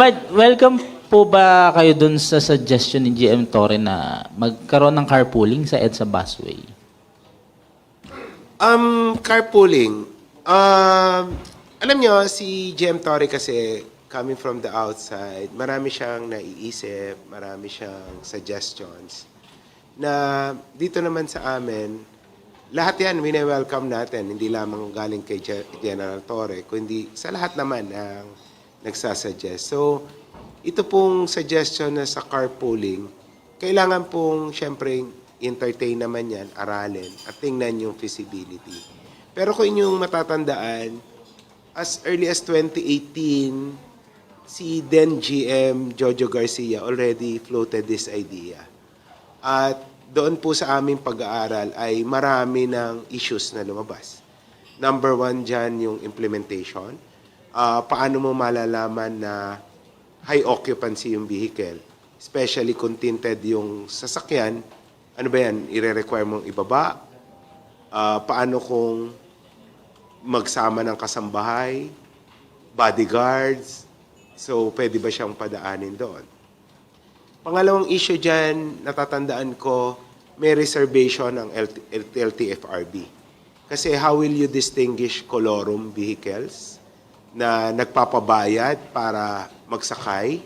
But welcome po ba kayo dun sa suggestion ni GM Torre na magkaroon ng carpooling sa EDSA busway? Carpooling. Alam nyo, si GM Torre kasi, coming from the outside, marami siyang naiisip, marami siyang suggestions. Na dito naman sa amin, lahat yan, wini-welcome natin. Hindi lamang galing kay General Torre, kundi sa lahat naman ang nagsasuggest. So, ito pong suggestion na sa carpooling, kailangan pong, syempre, entertain naman yan, aralin, at tingnan yung feasibility. Pero kung inyong matatandaan, as early as 2018, si then GM Jojo Garcia already floated this idea. At doon po sa aming pag-aaral ay marami ng issues na lumabas. Number one dyan yung implementation. Paano mo malalaman na high occupancy yung vehicle? Especially kung tinted yung sasakyan, ano ba yan? I-require mong ibaba? Paano kung magsama ng kasambahay? Bodyguards? So, pwede ba siyang padaanin doon? Pangalawang issue dyan, natatandaan ko, may reservation ng LTFRB. Kasi how will you distinguish colorum vehicles na nagpapabayad para magsakay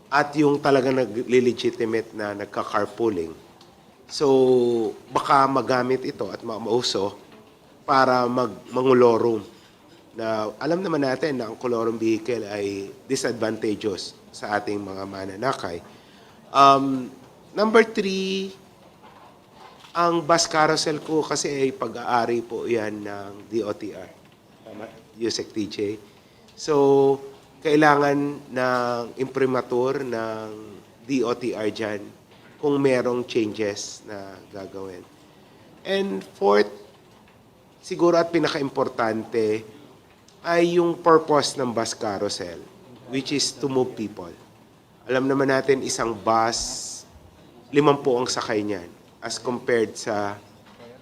at yung talagang nag-legitimate na nagka-carpooling? So, baka magamit ito at mauso para mangulorum. Na alam naman natin na ang colorum vehicle ay disadvantageous sa ating mga mananakay. Number 3, ang bus carousel ko kasi ay pag-aari po yan ng DOTR. Tama? Yusek TJ. So, kailangan ng imprimatur ng DOTR dyan kung merong changes na gagawin. And fourth, siguro at pinaka-importante, ay yung purpose ng bus carousel, which is to move people. Alam naman natin, isang bus, 50 ang sakay niyan, as compared sa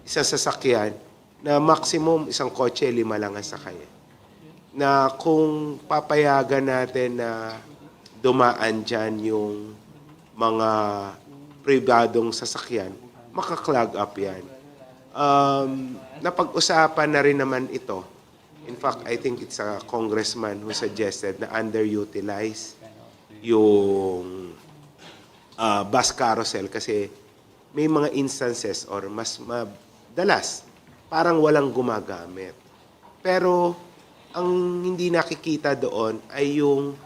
isang sasakyan na maximum isang kotse, 5 lang ang sakay. Na kung papayagan natin na dumaan dyan yung mga pribadong sasakyan, maka-clog up yan. Napag-usapan na rin naman ito. In fact, I think it's a congressman who suggested na underutilize yung bus carousel kasi may mga instances or mas madalas parang walang gumagamit. Pero ang hindi nakikita doon ay yung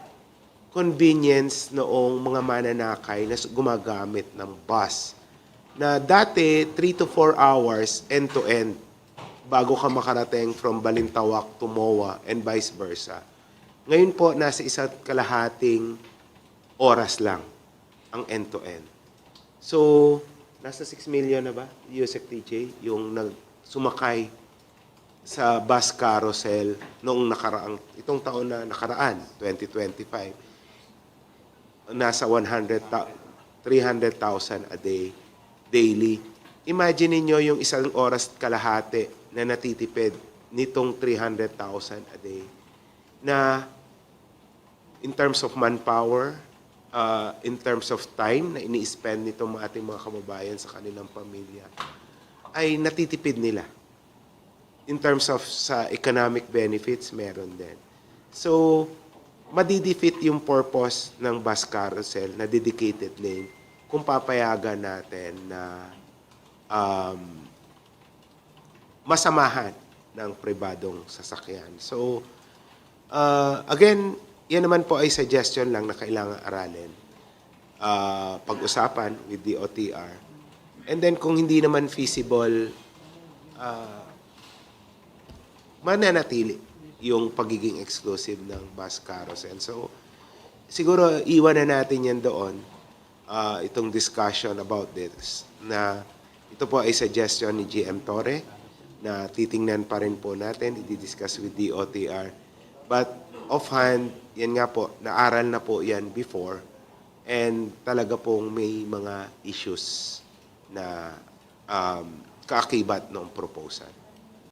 convenience noong mga mananakay na gumagamit ng bus. Na dati, 3 to 4 hours end-to-end bago ka makarating from Balintawak to MOA and vice versa. Ngayon po, nasa 1.5 oras lang ang end-to-end. So, nasa 6 million na ba, Yusek TJ, yung sumakay sa bus carousel noong itong taon na nakaraan, 2025. Nasa 300,000 a day, daily. Imagine niyo yung 1 oras kalahati na natitipid nitong 300,000 a day na in terms of manpower, in terms of time na ini-spend nitong ating mga kababayan sa kanilang pamilya, ay natitipid nila. In terms of sa economic benefits, meron din. So, madidefeat yung purpose ng bus carousel na dedicated lane kung papayagan natin na masamahan ng pribadong sasakyan. So, again, yan naman po ay suggestion lang na kailangan aralin. Pag-usapan with the OTR. And then kung hindi naman feasible, mananatili yung pagiging exclusive ng bus carousel. So, siguro iwan na natin yan doon, itong discussion about this, na ito po ay suggestion ni GM Torre, na titingnan pa rin po natin, i-discuss with the OTR. But offhand, yan nga po, naaral na po yan before, and talaga pong may mga issues na kaakibat ng proposal.